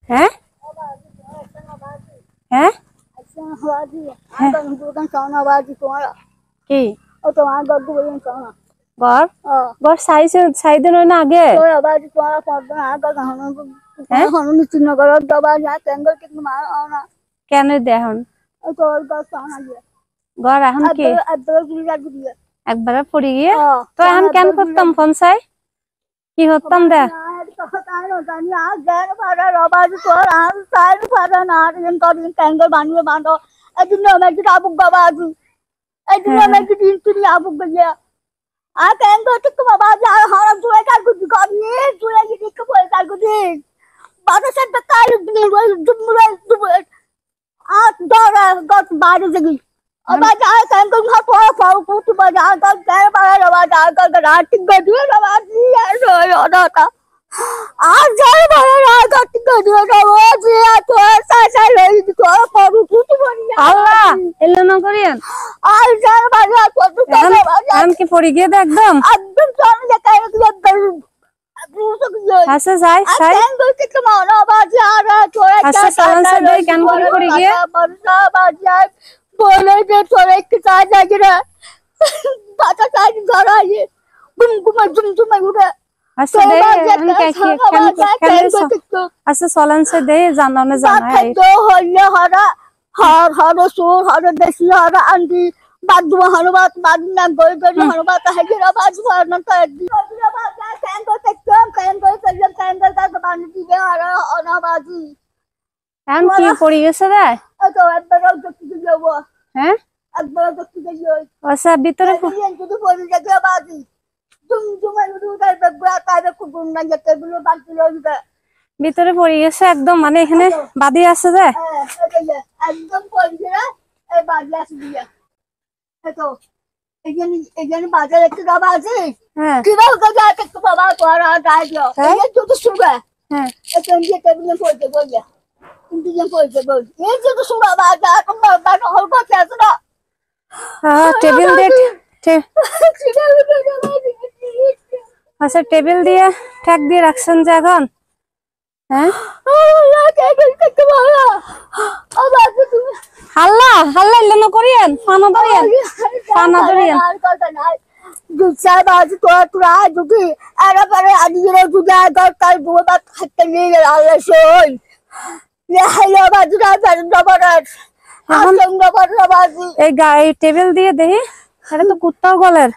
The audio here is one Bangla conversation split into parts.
হ্যাঁ হ্যাঁ কি ঘর ঘর সাইডে নয় না আগে কেন দেখুন ঘর এখন কি একবারে পড়ে গিয়ে তো এখন কেন করতাম ফোন চাই কি করতাম দেখ পড়ে গিয়ে একদম আচ্ছা চলেন সে দে জানানো জানাই হর হর সুর হর দেশি হর আন্টি বাদু হরবাত বাদনা গই গই হরবাত হাজিরা বাজু হরনতা এখন কি পড়ে গেছে রে হ্যাঁ আচ্ছা ভিতরে ভিতরে পড়ে গেছে একদম মানে এখানে বাদি আছে যে একদম বাজার একটু বাবা আছে একটু বাবা আচ্ছা টেবিল দিয়ে ঠেক দিয়ে রাখছেন যে এখন হ্যাঁ হাল্লা হাল্লা ইল্লানো করিয়েন ফানা ধরিয়েন ফানা ধরিয়েন দুসাই বাজু তোরা তোরা যদি আরে পারে আদিরে যদি আগর তার বুবাত খাতে নিয়ে আল্লাহ সই ইয়া বাজু রাত জবরত আসং জবরত বাজু এই গায়ে টেবিল দিয়ে দেই এটা তো কুত্তাও গলের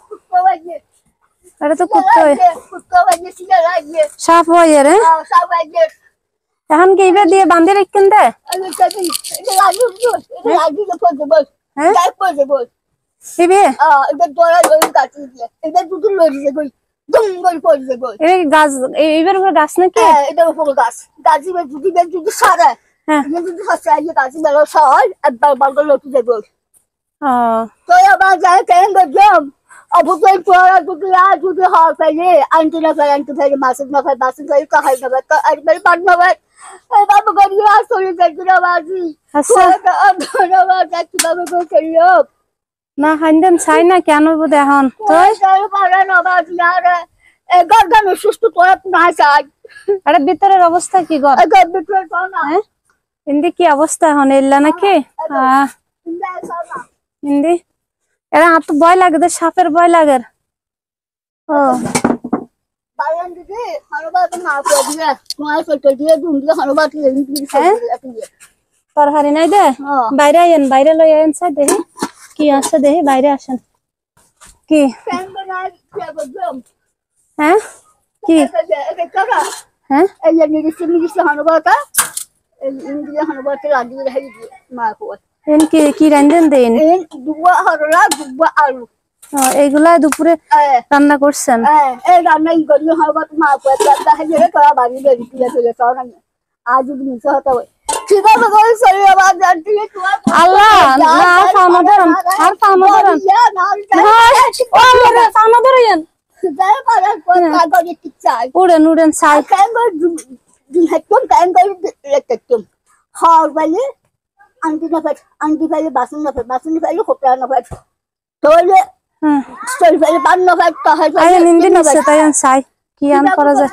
কুত্তা বাজে এটা তো কুত্তা বাজে সিলা লাগে সাপ হয় রে সাপ বাজে এখন কি ইবে দিয়ে বাঁধে রাখেন দে গাছ নাকি না হাইন্দেন চাই না কেন এখন সুস্থ আরে ভিতরের অবস্থা কি হিন্দি কি অবস্থা এখন এলা নাকি হিন্দি এরা আর তো ভয় লাগে সাপের ভয় লাগে ও তরকারি নাই দে বাইরে আইন বাইরে লই আইন সাই দেখি কি আছে দেখি বাইরে আসেন কি হ্যাঁ কি হ্যাঁ এই যে নিরিশ হনবাটা এই ইন্ডিয়া হনবাটা লাগিয়ে রাখি মা কো এন কি রান্ধেন দেন এন দুবা হরলা দুবা আলু এইগুলা দুপুরে রান্না করছেন এই রান্না করি হনবাটা মা কো দাদা হেরে তোরা বাড়ি দেই দিয়া চলে যাও না আজ যদি মিছা হতো ঠিক আছে কই সরি আবার জানতি আল্লাহ না ফানা ধরন আর ফানা ধরন ও মেরে ফানা ধরেন যাই পারে কোন কাগজে ঠিক চাই উড়েন উড়েন চাই কেন একদম কেন একদম হর বলে আন্টি ফেলে বাসন না ফেলে হোপড়া না ফেলে তোলে স্টোরি ফেলে বান না ফেলে তো হয় নিন্দি নিছে তাই চাই কি আন করা যায়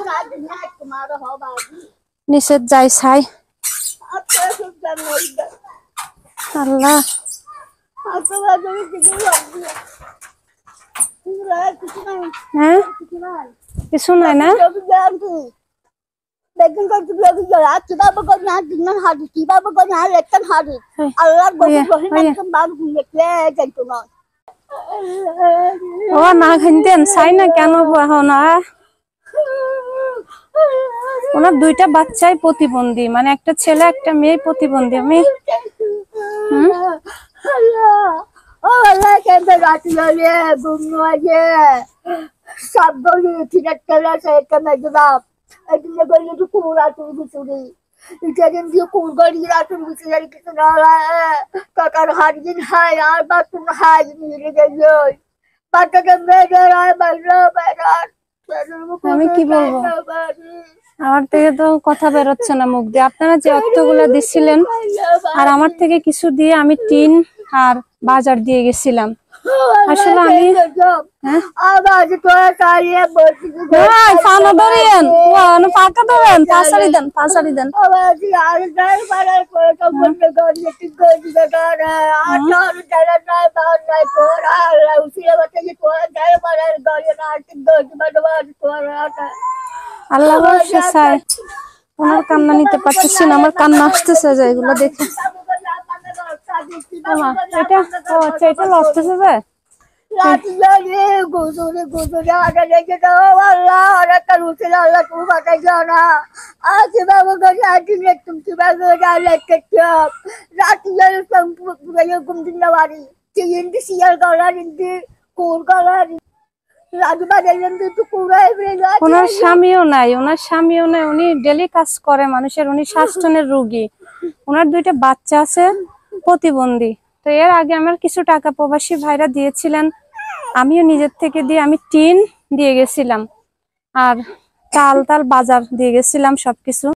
নিচে যাই ছাই আল্লাহ হ্যাঁ কিছু নাই না ও না খাইতেন চাই না কেন না ওনার দুইটা বাচ্চাই প্রতিবন্ধী মানে একটা ছেলে একটা মেয়ে প্রতিবন্ধী আমি আমি কি বলবো আমার থেকে তো কথা বেরোচ্ছে না মুখ দিয়ে আপনারা যে অর্থগুলো দিছিলেন আর আমার থেকে কিছু দিয়ে আমি টিন আর বাজার দিয়ে গেছিলাম আসলে আমি আল্লাহ চাই ওনার কান্না নিতে পারতেছি না আমার কান্না আসতেছে যে এগুলো দেখে এটা এটা লড়তেছে যে ওনার স্বামীও নাই উনি ডেলি কাজ করে মানুষের উনি স্বাস্থ্যের রোগী ওনার দুইটা বাচ্চা আছে প্রতিবন্ধী তো এর আগে আমার কিছু টাকা প্রবাসী ভাইরা দিয়েছিলেন আমিও নিজের থেকে দিয়ে আমি টিন দিয়ে গেছিলাম আর চাল বাজার দিয়ে গেছিলাম সবকিছু